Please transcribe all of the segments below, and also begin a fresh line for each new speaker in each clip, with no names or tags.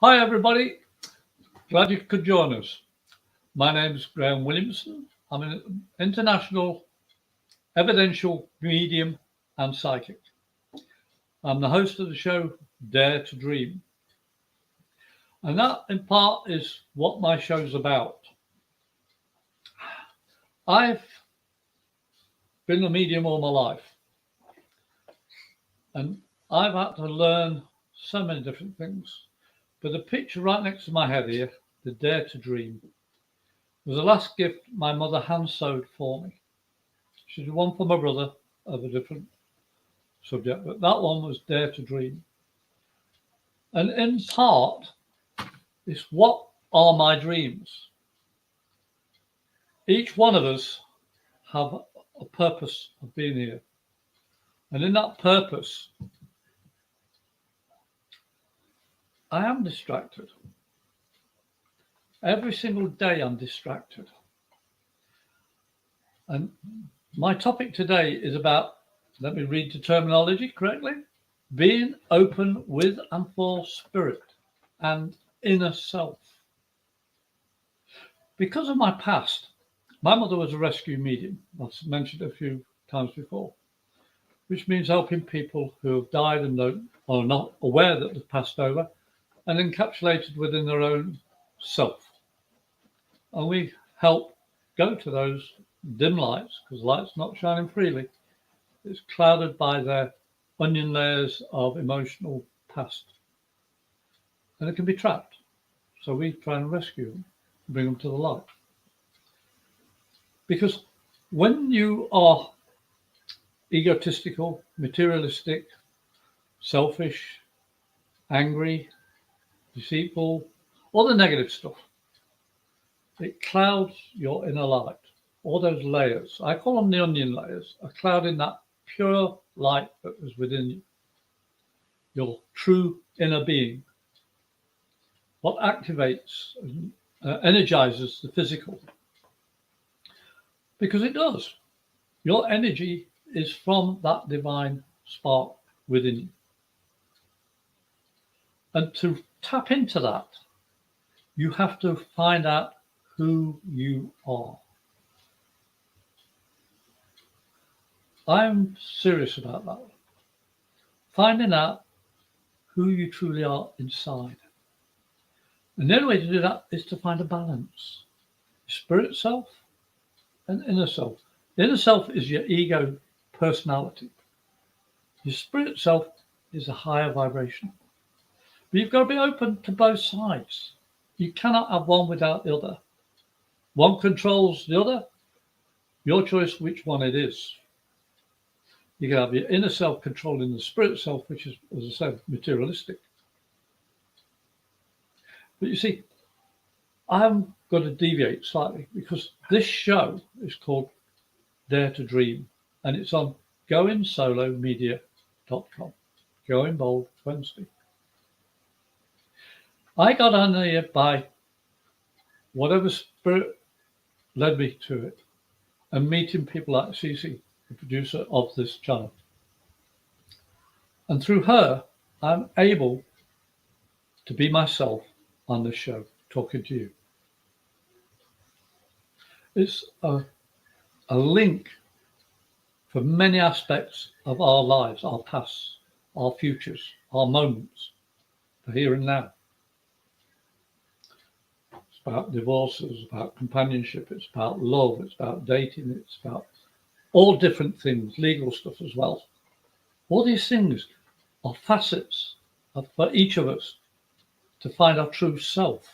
Hi everybody, glad you could join us. My name is Graham Williamson. I'm an international evidential medium and psychic. I'm the host of the show Dare to Dream. And that in part is what my show's about. I've been a medium all my life. And I've had to learn so many different things. But the picture right next to my head here, the Dare to Dream, was the last gift my mother hand sewed for me. She did one for my brother of a different subject, but that one was Dare to Dream. And in part, it's what are my dreams? Each one of us have a purpose of being here. And in that purpose, I am distracted. Every single day I'm distracted. And my topic today is about, let me read the terminology correctly, being open with and for spirit and inner self. Because of my past, my mother was a rescue medium, I've mentioned a few times before, which means helping people who have died and are not aware that they've passed over and encapsulated within their own self. And we help go to those dim lights, because light's not shining freely. It's clouded by their onion layers of emotional past. And it can be trapped. So we try and rescue them, bring them to the light. Because when you are egotistical, materialistic, selfish, angry, deceitful, all the negative stuff, it clouds your inner light. All those layers, I call them the onion layers, are clouding that pure light that is within you, your true inner being. What activates and energizes the physical. Because it does. Your energy is from that divine spark within you. And to tap into that, you have to find out who you are. I'm serious about that. Finding out who you truly are inside. And the only way to do that is to find a balance. Spirit self and inner self. The inner self is your ego personality. Your spirit self is a higher vibration. But you've got to be open to both sides. You cannot have one without the other. One controls the other. Your choice which one it is. You can have your inner self controlling the spirit self, which is, as I said, materialistic. But you see, I'm going to deviate slightly because this show is called Dare to Dream, and it's on goingsolomedia.com. Going Bold Wednesday. I got on here by whatever spirit led me to it, and meeting people like Cece, the producer of this channel. And through her, I'm able to be myself on this show, talking to you. It's a link for many aspects of our lives, our past, our futures, our moments, the here and now. It's about divorces, it's about companionship, it's about love, it's about dating, it's about all different things, legal stuff as well. All these things are facets for each of us to find our true self,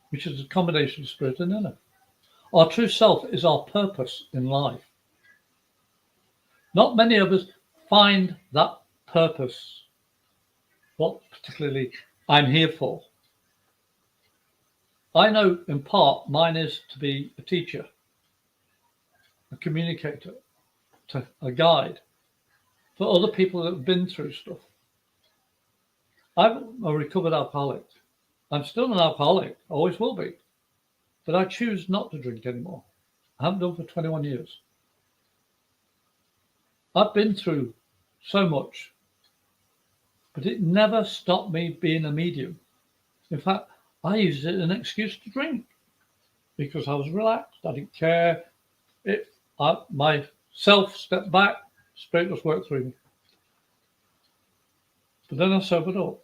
which is a combination of spirit and inner. Our true self is our purpose in life. Not many of us find that purpose, what particularly I'm here for. I know in part mine is to be a teacher, a communicator, a guide for other people that have been through stuff. I'm a recovered alcoholic. I'm still an alcoholic, always will be. But I choose not to drink anymore. I haven't done for 21 years. I've been through so much but it never stopped me being a medium. In fact, I used it as an excuse to drink because I was relaxed. I didn't care if my self stepped back, spirit just worked through me. But then I sobered up.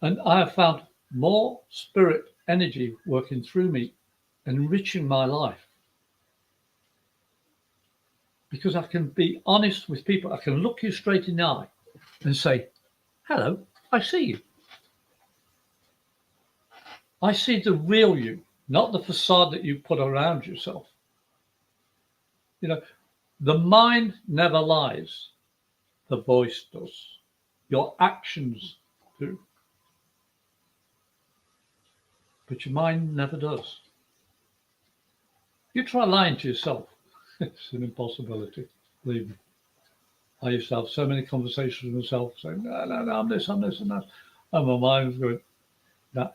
And I have found more spirit energy working through me, enriching my life. Because I can be honest with people. I can look you straight in the eye and say, hello, I see you. I see the real you, not the facade that you put around yourself. You know, the mind never lies. The voice does. Your actions do. But your mind never does. You try lying to yourself. It's an impossibility, believe me. I used to have so many conversations with myself saying, no, I'm this, and that. And my mind was going, no,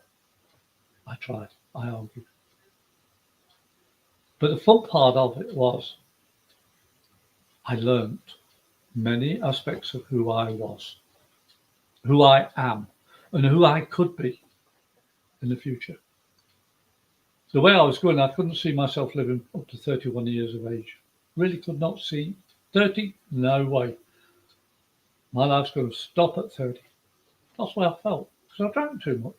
I tried, I argued. But the fun part of it was I learned many aspects of who I was, who I am, and who I could be in the future. The way I was going, I couldn't see myself living up to 31 years of age. Really could not see 30, no way. My life's going to stop at 30. That's the way I felt, because I drank too much.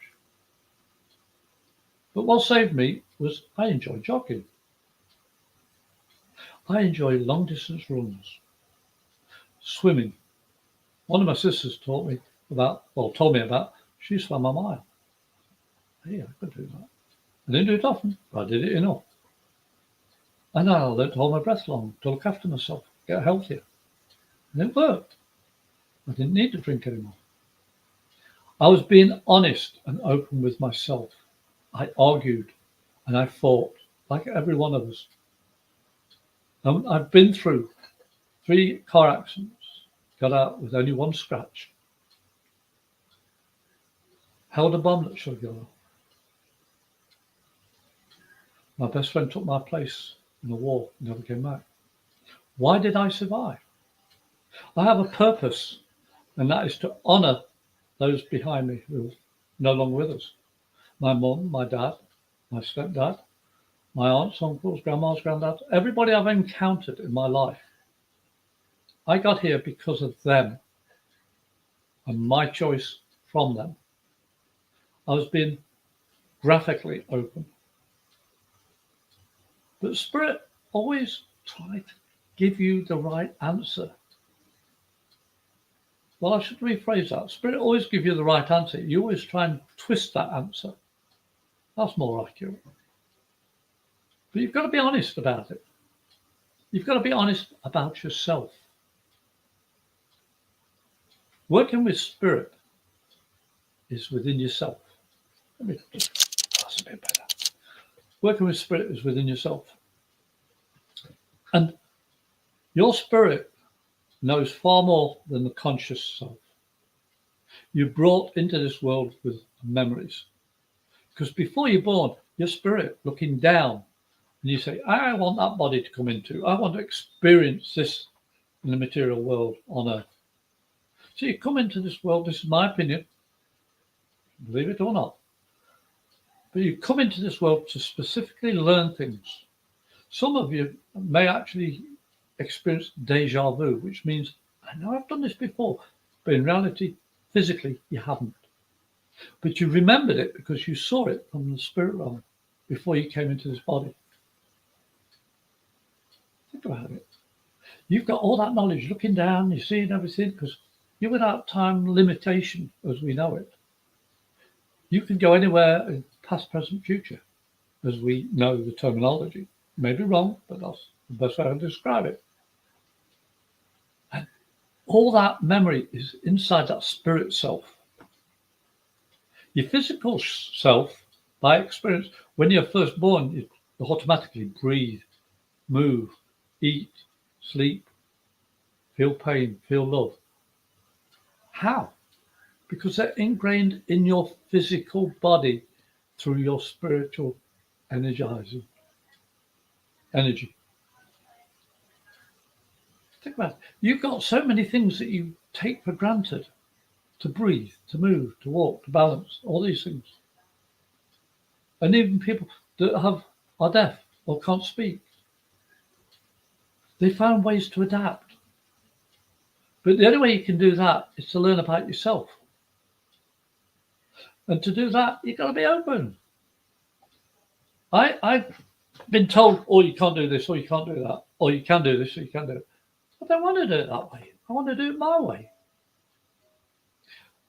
But what saved me was I enjoy jogging. I enjoy long distance runs, swimming. One of my sisters told me about, she swam a mile. Hey, I could do that. I didn't do it often, but I did it enough. And I learned to hold my breath long, to look after myself, get healthier. And it worked. I didn't need to drink anymore. I was being honest and open with myself. I argued and I fought, like every one of us. And I've been through 3 car accidents, got out with only 1 scratch. Held a bomb that should have gone off. My best friend took my place in the war, never came back. Why did I survive? I have a purpose, and that is to honour those behind me who are no longer with us. My mum, my dad, my stepdad, my aunts, uncles, grandmas, granddads, everybody I've encountered in my life. I got here because of them and my choice from them. I was being graphically open. But Spirit always tried to give you the right answer. Well, I should rephrase that. Spirit always gives you the right answer. You always try and twist that answer. That's more accurate. But you've got to be honest about it. You've got to be honest about yourself. Working with Spirit is within yourself. Let me just, that's a bit better. Working with Spirit is within yourself. And your spirit knows far more than the conscious self. You're brought into this world with memories. Because before you're born, your spirit looking down, and you say, I want that body to come into. I want to experience this in the material world on Earth. So you come into this world, this is my opinion, believe it or not, but you come into this world to specifically learn things. Some of you may actually experience deja vu, which means, I know I've done this before, but in reality, physically, you haven't. But you remembered it because you saw it from the spirit realm before you came into this body. Think about it. You've got all that knowledge looking down, you're seeing everything, because you're without time limitation as we know it. You can go anywhere in past, present, future, as we know the terminology. May be wrong, but that's the best way I can describe it. And all that memory is inside that spirit self. Your physical self, by experience, when you're first born, you automatically breathe, move, eat, sleep, feel pain, feel love. How? Because they're ingrained in your physical body through your spiritual energizing energy. Think about it. You've got so many things that you take for granted. To breathe, to move, to walk, to balance, all these things. And even people that are deaf or can't speak, they found ways to adapt. But the only way you can do that is to learn about yourself. And to do that, you've got to be open. I've been told, oh, you can't do this, or you can't do that, or you can do this, or you can't do it. I don't want to do it that way. I want to do it my way.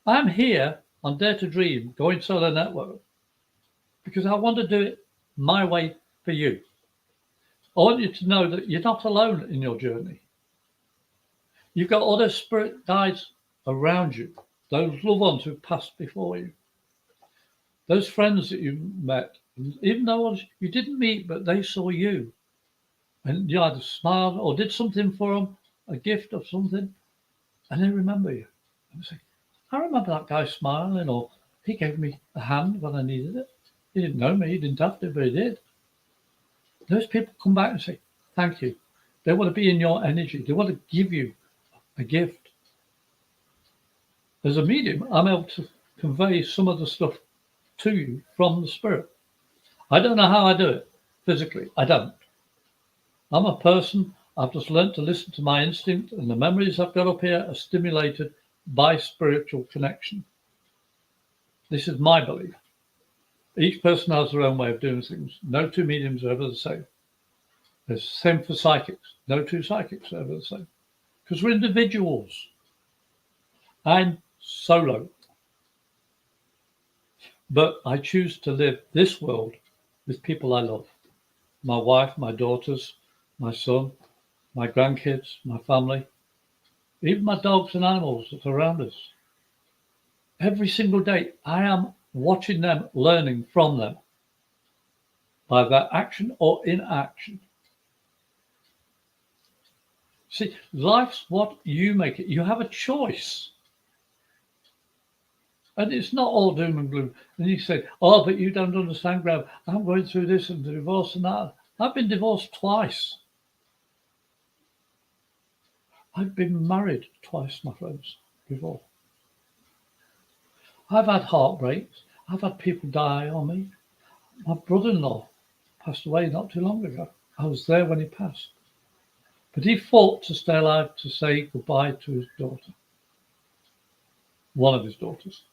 I'm here on Dare to Dream, Going Solo Network, because I want to do it my way for you. I want you to know that you're not alone in your journey. You've got other spirit guides around you, those loved ones who've passed before you, those friends that you met, even those you didn't meet, but they saw you. And you either smiled or did something for them, a gift of something, and they remember you. And they say, I remember that guy smiling, or he gave me a hand when I needed it. He didn't know me, he didn't have to, but he did. Those people come back and say, thank you. They want to be in your energy. They want to give you a gift. As a medium, I'm able to convey some of the stuff to you from the spirit. I don't know how I do it physically. I don't. I'm a person. I've just learned to listen to my instinct, and the memories I've got up here are stimulated by spiritual connection. This is my belief. Each person has their own way of doing things. No two mediums are ever the same. It's the same for psychics. No two psychics are ever the same. Because we're individuals. I'm solo. But I choose to live this world with people I love. My wife, my daughters, my son, my grandkids, my family, even my dogs and animals that are around us. Every single day, I am watching them, learning from them by their action or inaction. See, life's what you make it. You have a choice. And it's not all doom and gloom. And you say, oh, but you don't understand, Graham. I'm going through this and divorce and that. I've been divorced twice. I've been married twice, my friends, before. I've had heartbreaks. I've had people die on me. My brother-in-law passed away not too long ago. I was there when he passed. But he fought to stay alive to say goodbye to his daughter. One of his daughters.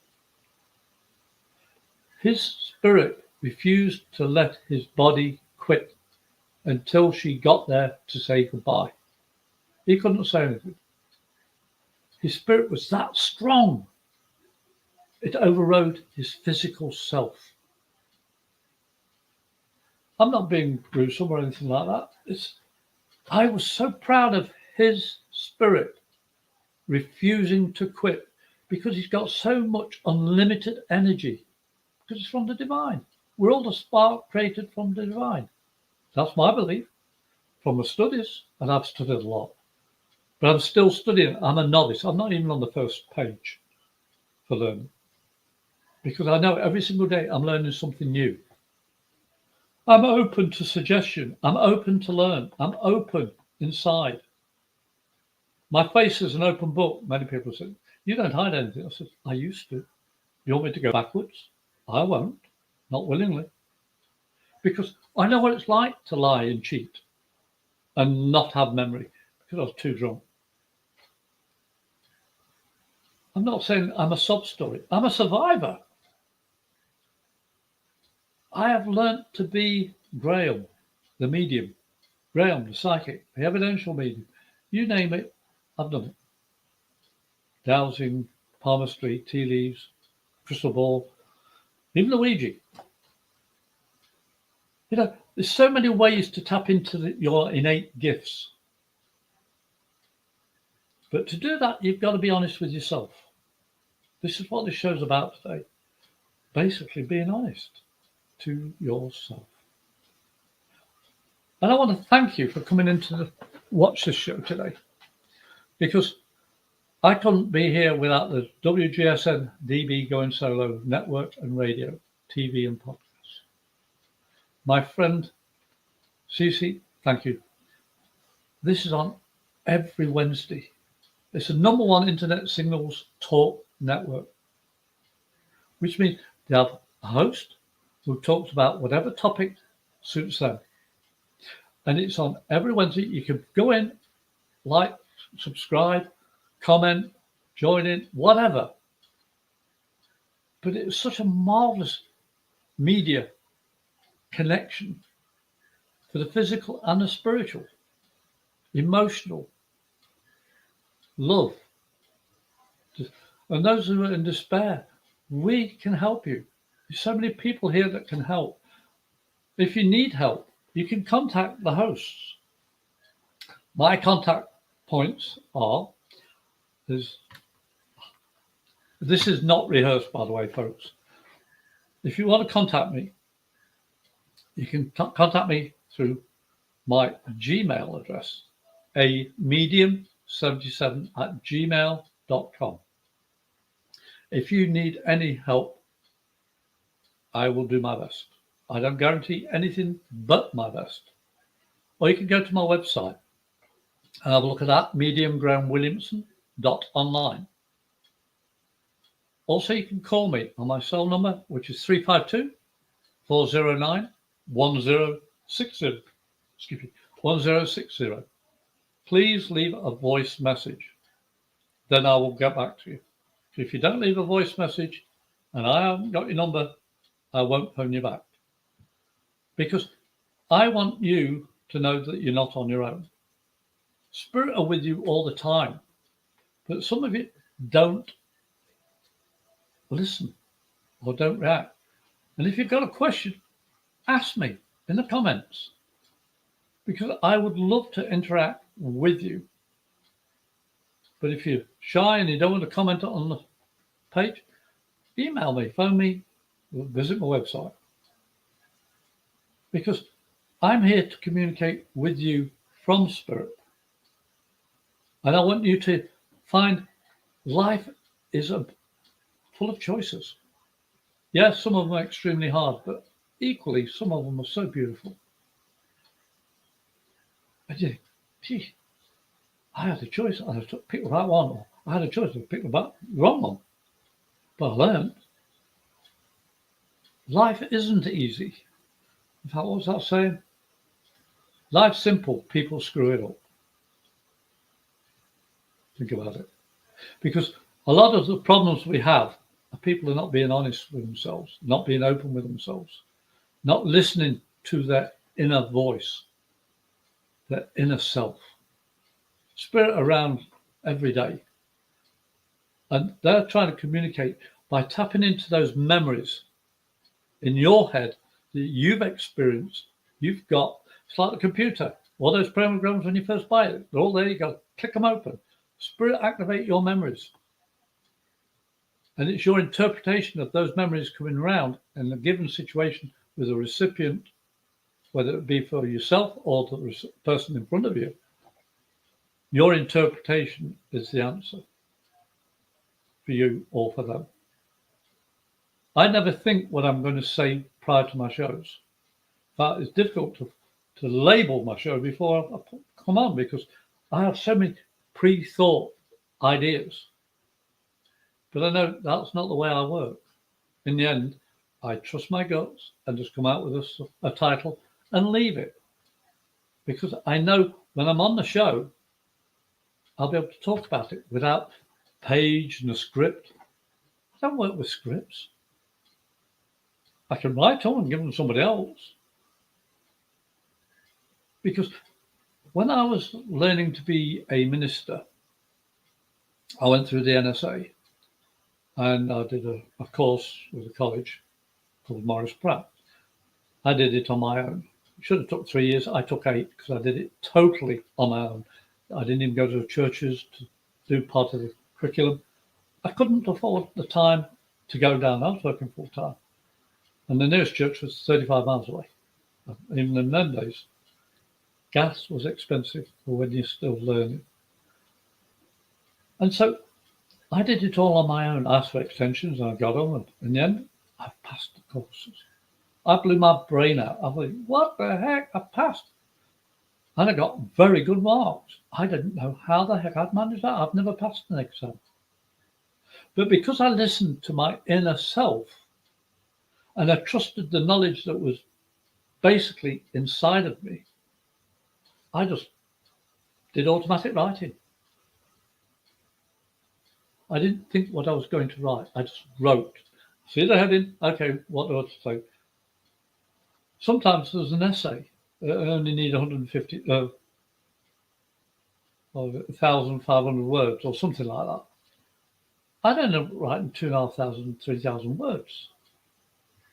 His spirit refused to let his body quit until she got there to say goodbye. He couldn't say anything. His spirit was that strong. It overrode his physical self. I'm not being gruesome or anything like that. I was so proud of his spirit refusing to quit because he's got so much unlimited energy because it's from the divine. We're all the spark created from the divine. That's my belief from the studies, and I've studied a lot. But I'm still studying. I'm a novice. I'm not even on the first page for learning because I know every single day I'm learning something new. I'm open to suggestion. I'm open to learn. I'm open inside. My face is an open book. Many people say, you don't hide anything. I said, I used to. You want me to go backwards? I won't. Not willingly. Because I know what it's like to lie and cheat and not have memory because I was too drunk. I'm not saying I'm a sob story. I'm a survivor. I have learnt to be Graham, the medium, Graham, the psychic, the evidential medium. You name it, I've done it. Dowsing, palmistry, tea leaves, crystal ball, even the Ouija. You know, there's so many ways to tap into your innate gifts. But to do that, you've got to be honest with yourself. This is what this show's about today. Basically, being honest to yourself. And I want to thank you for coming in to watch this show today, because I couldn't be here without the WGSN-DB Going Solo network and radio, TV and podcasts. My friend Cece, thank you. This is on every Wednesday. It's the #1 internet signals talk network, which means they have a host who talks about whatever topic suits them. And it's on every Wednesday. You can go in, like, subscribe, comment, join in, whatever. But it's such a marvelous media connection for the physical and the spiritual, emotional, love. And those who are in despair, we can help you. There's so many people here that can help. If you need help, you can contact the hosts. My contact points are, this is not rehearsed, by the way, folks. If you want to contact me, you can contact me through my Gmail address, amedium77@gmail.com. If you need any help, I will do my best. I don't guarantee anything but my best. Or you can go to my website and have a look at that, mediumgrahamwilliamson.online. Also, you can call me on my cell number, which is 352-409-1060. Excuse me, 1060. Please leave a voice message. Then I will get back to you. If you don't leave a voice message and I haven't got your number, I won't phone you back. Because I want you to know that you're not on your own. Spirit are with you all the time. But some of you don't listen or don't react. And if you've got a question, ask me in the comments. Because I would love to interact with you. But if you're shy and you don't want to comment on the page, email me, phone me, visit my website. Because I'm here to communicate with you from Spirit. And I want you to find life is full of choices. Yes, some of them are extremely hard, but equally, some of them are so beautiful. I did, gee, I had a choice. I had to pick the right one. Or I had a choice to pick the wrong one. But I learned life isn't easy. In fact, what was that saying? Life's simple, people screw it up. Think about it. Because a lot of the problems we have are people are not being honest with themselves, not being open with themselves, not listening to their inner voice, their inner self. Spirit around every day. And they're trying to communicate by tapping into those memories in your head that you've experienced. You've got, it's like a computer. All those programs when you first buy it, they're all there. You go, click them open. Spirit activate your memories. And it's your interpretation of those memories coming around in a given situation with a recipient, whether it be for yourself or the person in front of you. Your interpretation is the answer for you or for them. I never think what I'm going to say prior to my shows. But it's difficult to label my show before I come on because I have so many pre-thought ideas. But I know that's not the way I work. In the end, I trust my guts and just come out with a title and leave it. Because I know when I'm on the show, I'll be able to talk about it without page and a script. I don't work with scripts. I can write them and give them to somebody else. Because when I was learning to be a minister, I went through the NSA and I did a course with a college called Morris Pratt. I did it on my own. It should have took 3 years. I took 8 because I did it totally on my own. I didn't even go to the churches to do part of the curriculum. I couldn't afford the time to go down. I was working full time. And the nearest church was 35 miles away. Even in them days, gas was expensive for when you're still learning. And so I did it all on my own. I asked for extensions and I got them. And in the end, I passed the courses. I blew my brain out. I thought, what the heck? I passed. And I got very good marks. I didn't know how the heck I'd managed that. I've never passed an exam. But because I listened to my inner self and I trusted the knowledge that was basically inside of me, I just did automatic writing. I didn't think what I was going to write. I just wrote. See the heading? Okay, what do I say? Sometimes there's an essay. I only need 1,500 words or something like that. I'd end up writing 2,500, 3,000 words.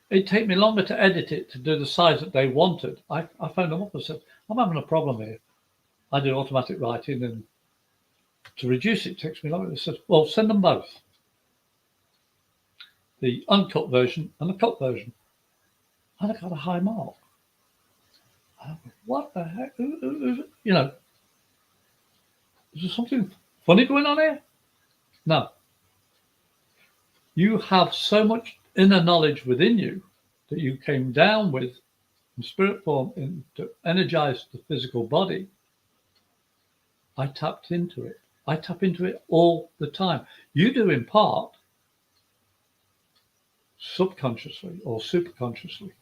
It'd take me longer to edit it to do the size that they wanted. I phoned them up and said, I'm having a problem here. I do automatic writing, and to reduce it takes me longer. They said, well, send them both. The uncut version and the cut version. And I got a high mark. What the heck? You know, is there something funny going on here? No. You have so much inner knowledge within you that you came down with in spirit form to energize the physical body. I tapped into it. I tap into it all the time. You do in part subconsciously or superconsciously.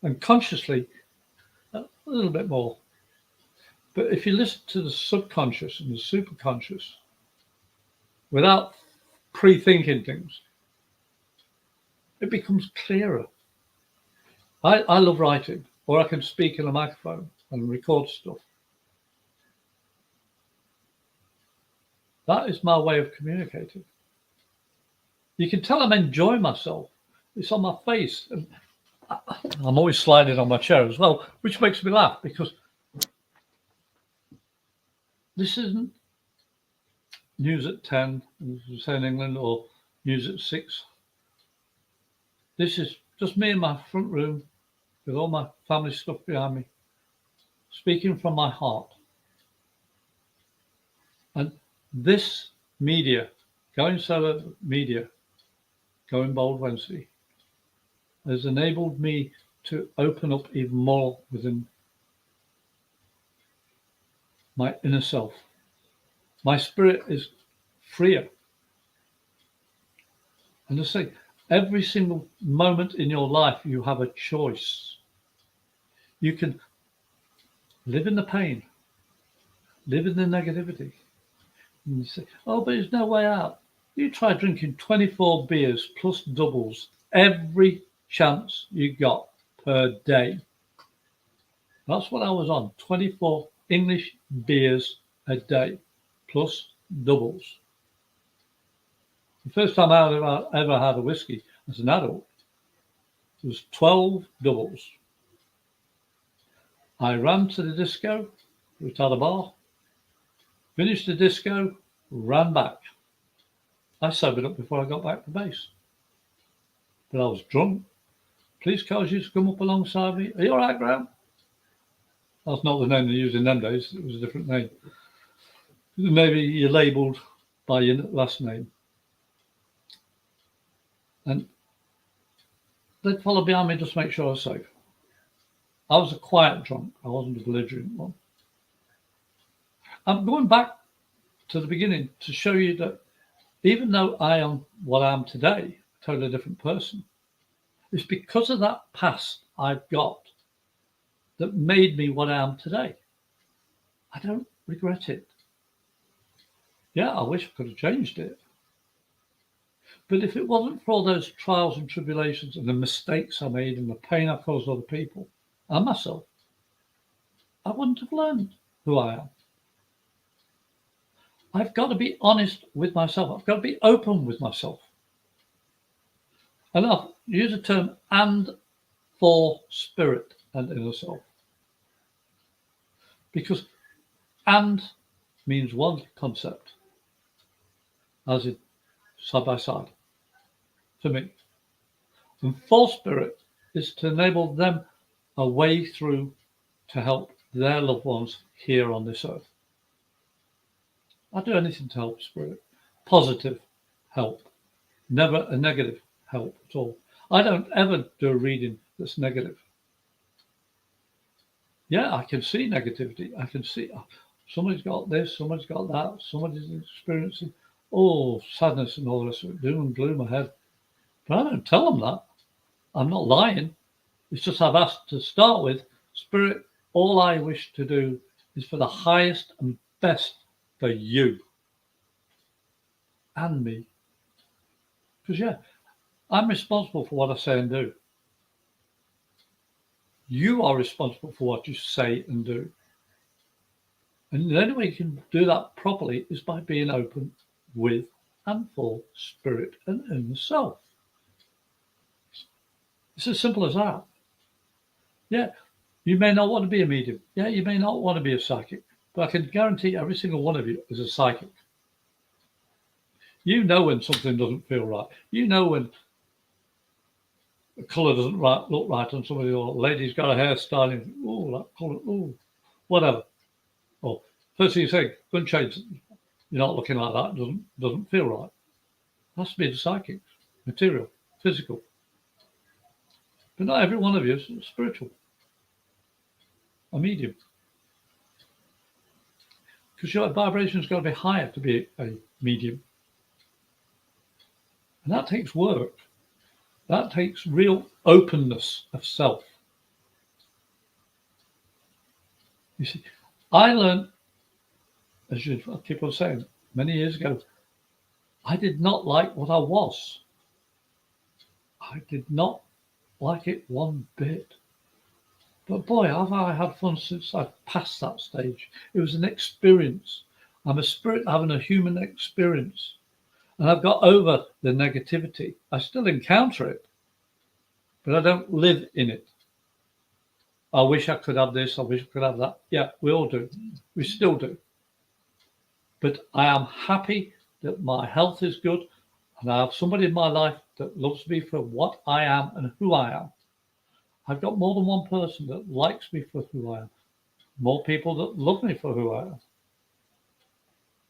And consciously, a little bit more. But if you listen to the subconscious and the superconscious without pre-thinking things, it becomes clearer. I love writing, or I can speak in a microphone and record stuff. That is my way of communicating. You can tell I'm enjoying myself. It's on my face. And I'm always sliding on my chair as well, which makes me laugh because this isn't news at 10, as we say in England, or news at 6. This is just me in my front room with all my family stuff behind me, speaking from my heart. And this media, Going Solar Media, Going Bold Wednesday, has enabled me to open up even more within my inner self. My spirit is freer. And I say, every single moment in your life, you have a choice. You can live in the pain, live in the negativity. And you say, oh, but there's no way out. You try drinking 24 beers plus doubles every chance you got per day. That's what I was on, 24 English beers a day plus doubles. The first time I ever had a whiskey as an adult was 12 doubles. I ran to the disco, which had a bar, finished the disco, ran back. I sobered up before I got back to base. But I was drunk. Police cars used to come up alongside me. Are you all right, Graham? That's not the name they used in them days. It was a different name. Maybe you're labelled by your last name. And they'd follow behind me just to make sure I was safe. I was a quiet drunk. I wasn't a belligerent one. I'm going back to the beginning to show you that even though I am what I am today, a totally different person, it's because of that past I've got that made me what I am today. I don't regret it. Yeah, I wish I could have changed it. But if it wasn't for all those trials and tribulations and the mistakes I made and the pain I caused other people and myself, I wouldn't have learned who I am. I've got to be honest with myself. I've got to be open with myself. And I'll use the term and for spirit and inner self. Because and means one concept, as in side by side, for me. And for spirit is to enable them a way through to help their loved ones here on this earth. I do anything to help spirit. Positive help, never a negative help at all. I don't ever do a reading that's negative. Yeah, I can see negativity. I can see somebody's got this, somebody's got that, somebody's experiencing sadness and all this doom and gloom ahead. But I don't tell them that. I'm not lying. It's just I've asked to start with, Spirit, all I wish to do is for the highest and best for you and me. Because, yeah, I'm responsible for what I say and do. You are responsible for what you say and do. And the only way you can do that properly is by being open with and for spirit and inner self. It's as simple as that. Yeah, you may not want to be a medium. Yeah, you may not want to be a psychic. But I can guarantee every single one of you is a psychic. You know when something doesn't feel right. You know when the colour doesn't look right on somebody, or a lady's got a hairstyle and that colour, whatever. Or first thing you say, couldn't change. You're not looking like that. Doesn't feel right. It has to be the psychic, material, physical. But not every one of you is spiritual, a medium. Because your vibration's got to be higher to be a medium. And that takes work. That takes real openness of self. You see, I learned, as you keep on saying, many years ago, I did not like what I was. I did not like it one bit. But boy, have I had fun since I passed that stage. It was an experience. I'm a spirit having a human experience. And I've got over the negativity. I still encounter it, but I don't live in it. I wish I could have this. I wish I could have that. Yeah, we all do. We still do. But I am happy that my health is good and I have somebody in my life that loves me for what I am and who I am. I've got more than one person that likes me for who I am. More people that love me for who I am.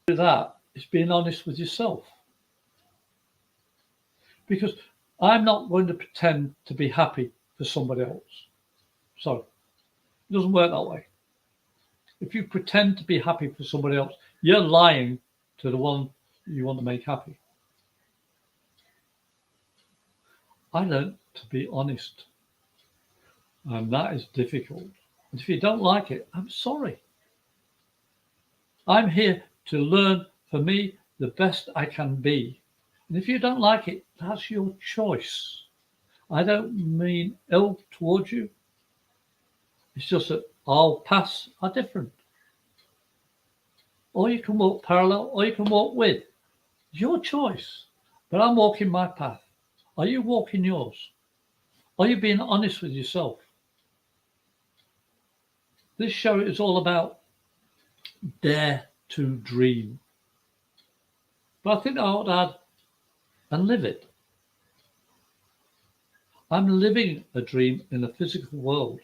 Do that is being honest with yourself. Because I'm not going to pretend to be happy for somebody else. Sorry. It doesn't work that way. If you pretend to be happy for somebody else, you're lying to the one you want to make happy. I learned to be honest. And that is difficult. And if you don't like it, I'm sorry. I'm here to learn, for me, the best I can be. And if you don't like it, that's your choice. I don't mean ill towards you. It's just that our paths are different. Or you can walk parallel, or you can walk with. It's your choice. But I'm walking my path. Are you walking yours? Are you being honest with yourself? This show is all about dare to dream. But I think I ought to add, and live it. I'm living a dream in the physical world.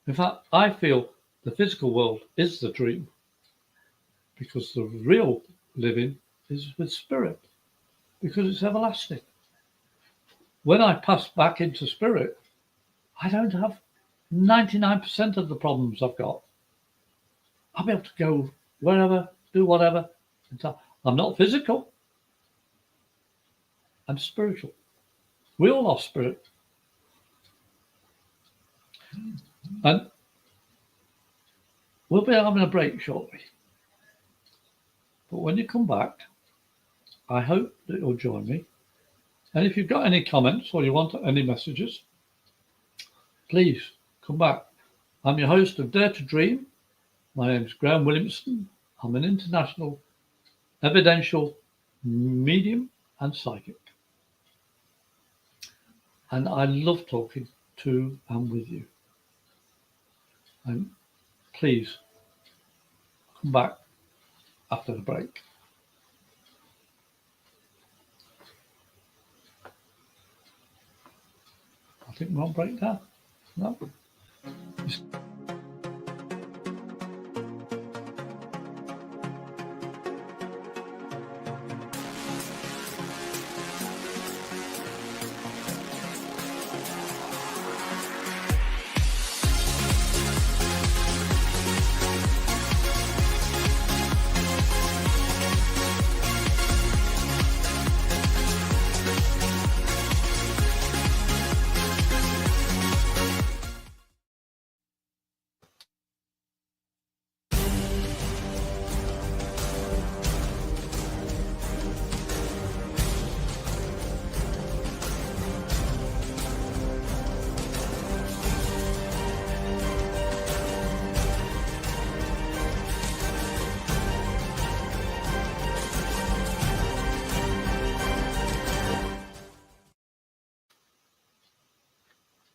In fact, I feel the physical world is the dream, because the real living is with spirit, because it's everlasting. When I pass back into spirit, I don't have 99% of the problems I've got. I'll be able to go wherever, do whatever. I'm not physical. I'm spiritual. We all are spirit. And we'll be having a break shortly. But when you come back, I hope that you'll join me. And if you've got any comments or you want any messages, please come back. I'm your host of Dare to Dream. My name's Graham Williamson. I'm an international evidential medium and psychic. And I love talking to and with you. And please come back after the break. I think we're on break now. No?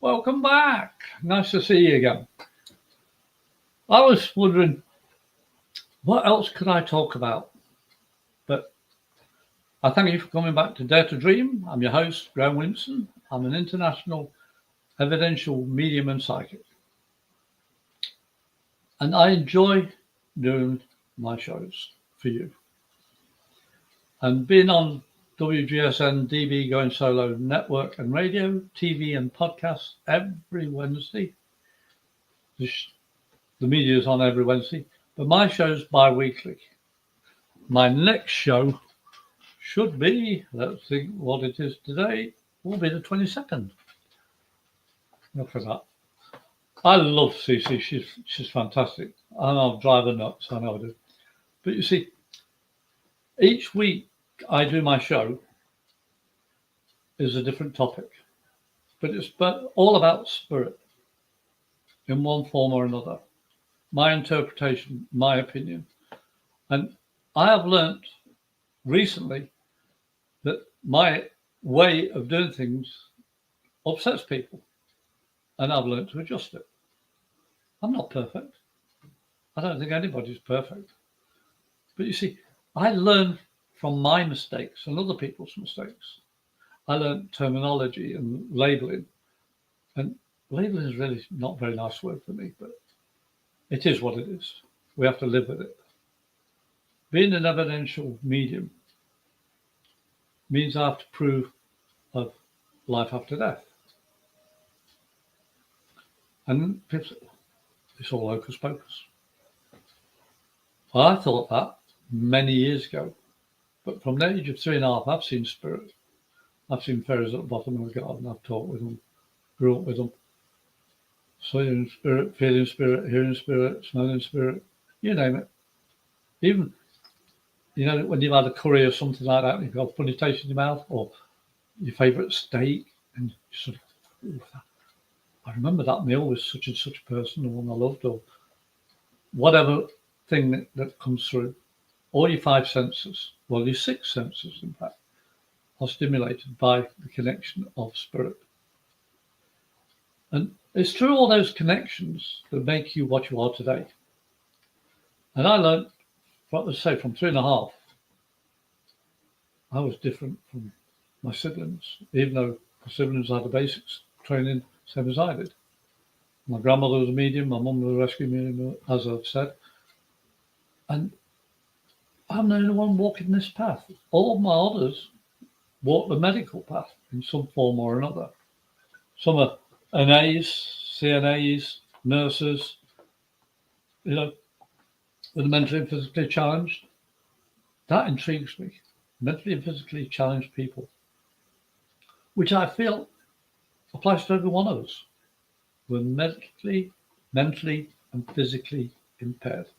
Welcome back. Nice to see you again. I was wondering, what else could I talk about? But I thank you for coming back to Dare to Dream. I'm your host, Graham Williamson. I'm an international evidential medium and psychic. And I enjoy doing my shows for you. And being on WGSN-DB Going Solo network and radio, TV and podcasts every Wednesday. The media is on every Wednesday, but my show's bi-weekly. My next show should be, let's think what it is today, will be the 22nd. Look at that. I love Cece. She's fantastic. And I'll drive her nuts, I know I do. But you see, each week I do my show is a different topic, but it's all about spirit in one form or another. My interpretation, my opinion. And I have learnt recently that my way of doing things upsets people, and I've learnt to adjust it. I'm not perfect. I don't think anybody's perfect. But you see, I learn from my mistakes and other people's mistakes. I learned terminology and labeling. And labeling is really not a very nice word for me, but it is what it is. We have to live with it. Being an evidential medium means I have to prove of life after death. And it's all hocus pocus. I thought that many years ago, but from the age of 3.5, I've seen spirit. I've seen fairies at the bottom of the garden. I've talked with them, grew up with them. Seeing spirit, feeling spirit, hearing spirit, smelling spirit, you name it. Even, when you've had a curry or something like that, and you've got a funny taste in your mouth, or your favourite steak, and you sort of, I remember that meal with such and such a person, the one I loved, or whatever thing that comes through. All your 5 senses, well, your 6 senses, in fact, are stimulated by the connection of spirit. And it's through all those connections that make you what you are today. And I learned, from 3.5, I was different from my siblings, even though my siblings had the basics training, same as I did. My grandmother was a medium, my mum was a rescue medium, as I've said. And I'm the only one walking this path. All of my others walk the medical path in some form or another. Some are NAs, CNAs, nurses, with the mentally and physically challenged. That intrigues me. Mentally and physically challenged people, which I feel applies to every one of us. We're mentally and physically impaired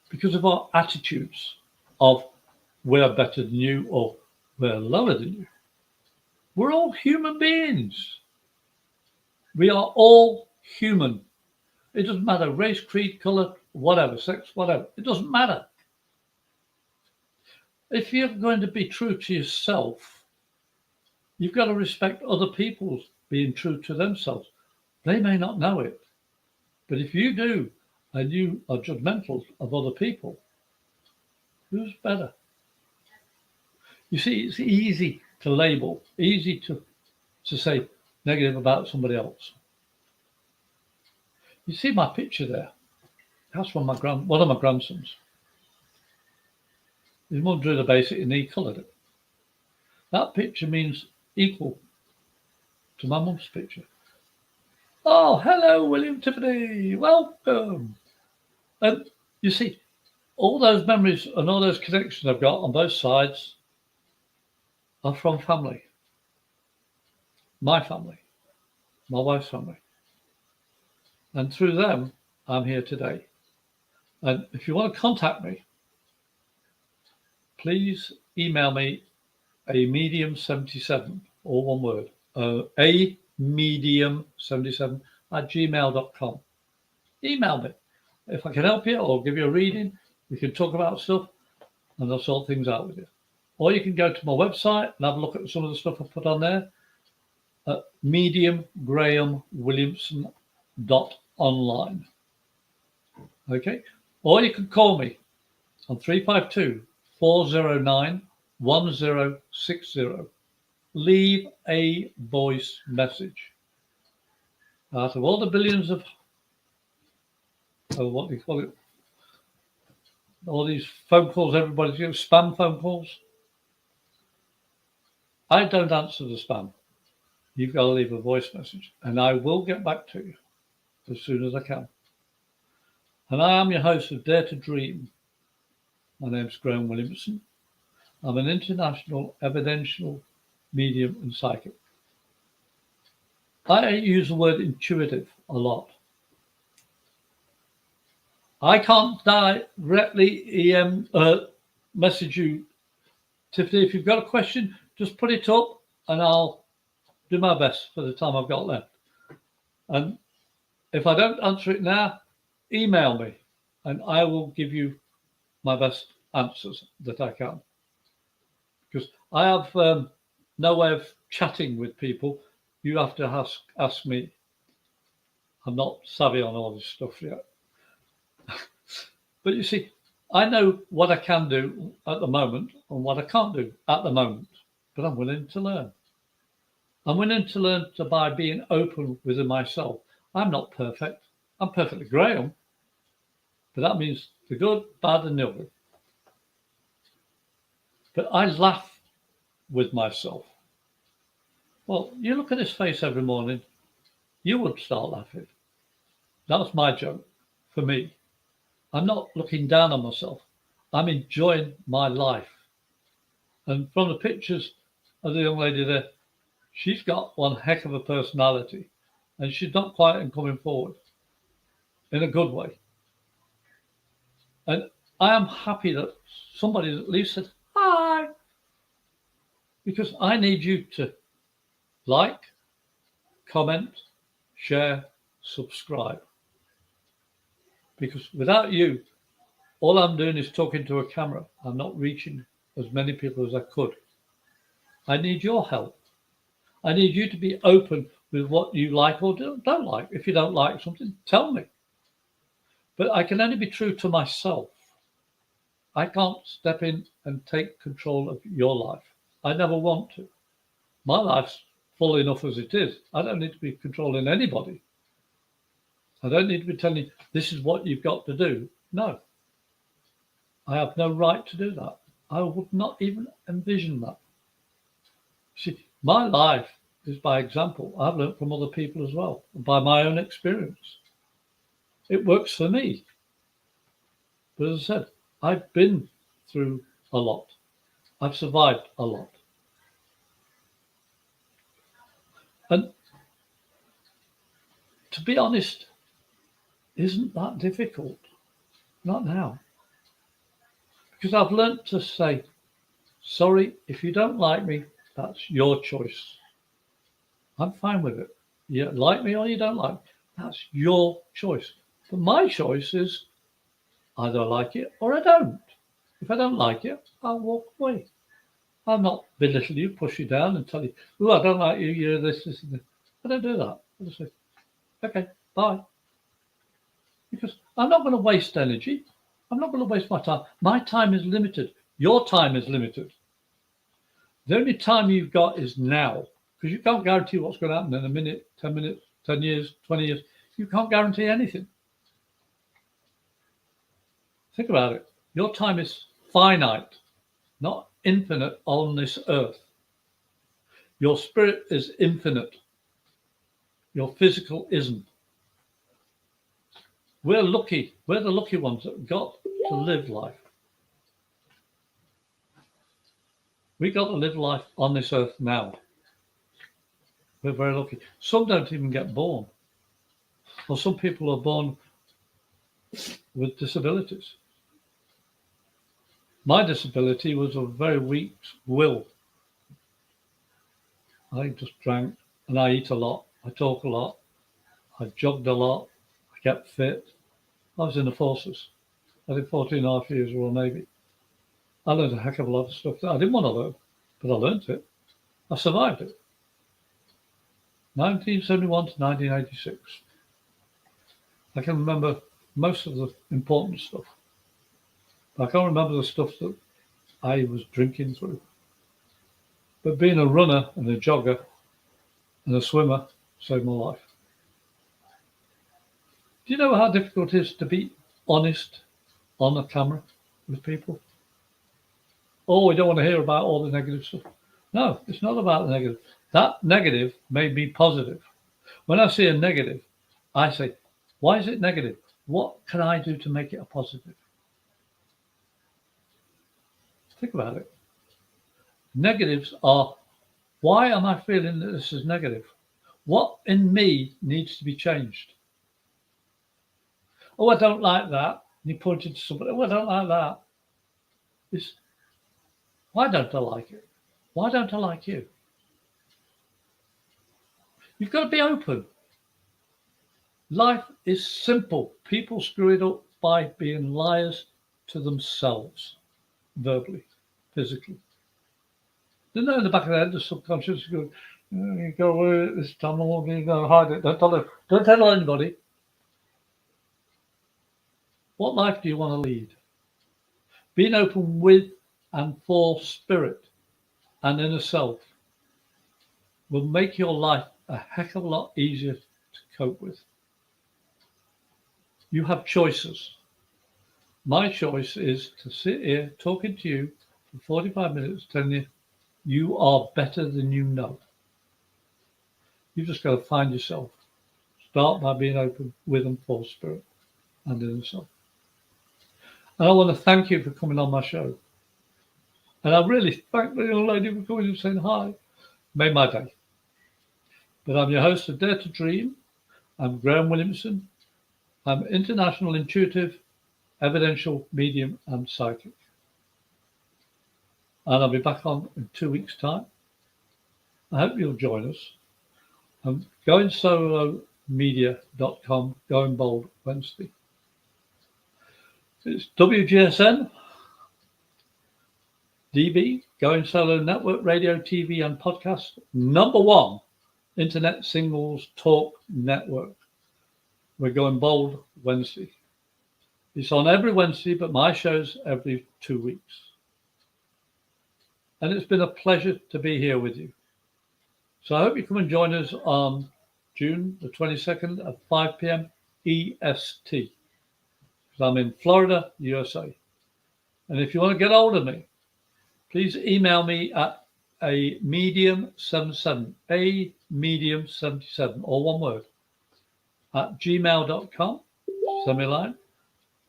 because of our attitudes of we're better than you or we're lower than you. We're all human beings. We are all human. It doesn't matter, race, creed, colour, whatever, sex, whatever. It doesn't matter. If you're going to be true to yourself, you've got to respect other people's being true to themselves. They may not know it, but if you do, and you are judgmental of other people, who's better? You see, it's easy to label, easy to say negative about somebody else. You see my picture there? That's from one of my grandsons. His mum drew the basic and he coloured it. That picture means equal to my mum's picture. Oh, hello, William Tiffany. Welcome. And you see, all those memories and all those connections I've got on both sides are from family. My family, my wife's family. And through them, I'm here today. And if you want to contact me, please email me a medium77, all one word, a medium77@gmail.com. Email me. If I can help you or give you a reading, we can talk about stuff and I'll sort things out with you. Or you can go to my website and have a look at some of the stuff I put on there. at mediumgrahamwilliamson.online. Okay? Or you can call me on 352-409-1060. Leave a voice message. Out of all the billions of what do you call it? All these phone calls everybody's getting, spam phone calls. I don't answer the spam. You've got to leave a voice message, and I will get back to you as soon as I can. And I am your host of Dare to Dream. My name's Graham Williamson. I'm an international evidential medium and psychic. I use the word intuitive a lot. I can't directly message you, Tiffany. If you've got a question, just put it up and I'll do my best for the time I've got left. And if I don't answer it now, email me and I will give you my best answers that I can. Because I have no way of chatting with people. You have to ask me. I'm not savvy on all this stuff yet. But you see, I know what I can do at the moment and what I can't do at the moment, but I'm willing to learn. I'm willing to learn by being open within myself. I'm not perfect. I'm perfectly Graham, but that means the good, bad, and the ugly. But I laugh with myself. Well, you look at his face every morning, you would start laughing. That's my joke for me. I'm not looking down on myself. I'm enjoying my life. And from the pictures of the young lady there, she's got one heck of a personality. And she's not quiet and coming forward in a good way. And I am happy that somebody at least said, hi. Because I need you to like, comment, share, subscribe. Because without you, all I'm doing is talking to a camera. I'm not reaching as many people as I could. I need your help. I need you to be open with what you like or don't like. If you don't like something, tell me. But I can only be true to myself. I can't step in and take control of your life. I never want to. My life's full enough as it is. I don't need to be controlling anybody. I don't need to be telling you, this is what you've got to do. No. I have no right to do that. I would not even envision that. See, my life is by example. I've learned from other people as well, by my own experience. It works for me. But as I said, I've been through a lot. I've survived a lot. And to be honest, isn't that difficult? Not now. Because I've learned to say, sorry, if you don't like me, that's your choice. I'm fine with it. You like me or you don't like me. That's your choice. But my choice is either I like it or I don't. If I don't like it, I'll walk away. I'll not belittle you, push you down and tell you, oh, I don't like you, you're this, and this. I don't do that. I just say, okay, bye. Because I'm not going to waste energy. I'm not going to waste my time. My time is limited. Your time is limited. The only time you've got is now. Because you can't guarantee what's going to happen in a minute, 10 minutes, 10 years, 20 years. You can't guarantee anything. Think about it. Your time is finite, not infinite on this earth. Your spirit is infinite. Your physical isn't. We're lucky. We're the lucky ones that got to live life. We got to live life on this earth now. We're very lucky. Some don't even get born. Or some people are born with disabilities. My disability was a very weak will. I just drank and I eat a lot. I talk a lot. I jogged a lot. I kept fit. I was in the forces. I did 14 and a half years Royal Navy. I learned a heck of a lot of stuff that I didn't want to learn, but I learned it. I survived it. 1971 to 1986. I can remember most of the important stuff. But I can't remember the stuff that I was drinking through. But being a runner and a jogger and a swimmer saved my life. Do you know how difficult it is to be honest on the camera with people? Oh, we don't want to hear about all the negative stuff. No, it's not about the negative. That negative may be positive. When I see a negative, I say, why is it negative? What can I do to make it a positive? Think about it. Negatives are, why am I feeling that this is negative? What in me needs to be changed? Oh, I don't like that. And you pointed to somebody, oh, I don't like that. It's, why don't I like it? Why don't I like you? You've got to be open. Life is simple. People screw it up by being liars to themselves, verbally, physically. They know in the back of their head, the subconscious is going, you go away this time, I won't be going to hide it. Don't tell anybody. What life do you want to lead? Being open with and for spirit and inner self will make your life a heck of a lot easier to cope with. You have choices. My choice is to sit here talking to you for 45 minutes telling you you are better than you know. You've just got to find yourself. Start by being open with and for spirit and inner self. And I want to thank you for coming on my show. And I really thank the young lady for coming and saying hi. Made my day. But I'm your host of Dare to Dream. I'm Graham Williamson. I'm international intuitive, evidential, medium, and psychic. And I'll be back on in 2 weeks' time. I hope you'll join us. I'm goingsolomedia.com, Going Bold Wednesday. It's WGSN-DB, Going Solo Network, Radio, TV, and Podcast, #1 Internet Singles Talk Network. We're Going Bold Wednesday. It's on every Wednesday, but my show's every 2 weeks. And it's been a pleasure to be here with you. So I hope you come and join us on June the 22nd at 5 p.m. EST. Because I'm in Florida, USA. And if you want to get hold of me, please email me at a medium77, all one word, at gmail.com. Send me a line.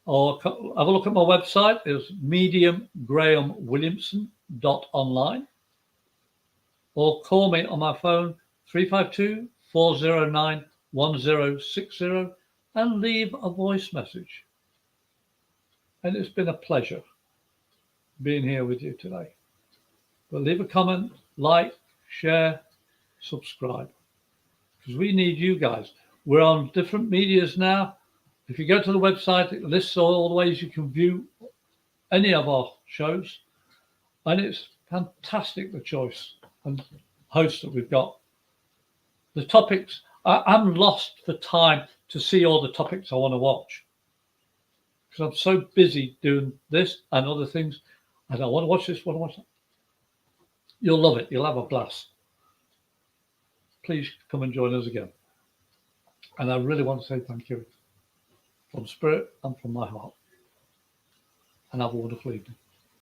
Or have a look at my website. It's mediumgrahamwilliamson.online. Or call me on my phone, 352-409-1060, and leave a voice message. And it's been a pleasure being here with you today. But leave a comment, like, share, subscribe. Because we need you guys. We're on different medias now. If you go to the website, it lists all the ways you can view any of our shows. And it's fantastic, the choice and hosts that we've got. The topics, I'm lost for time to see all the topics I want to watch. Because I'm so busy doing this and other things. And I want to watch this, want to watch that. You'll love it. You'll have a blast. Please come and join us again. And I really want to say thank you. From spirit and from my heart. And have a wonderful evening.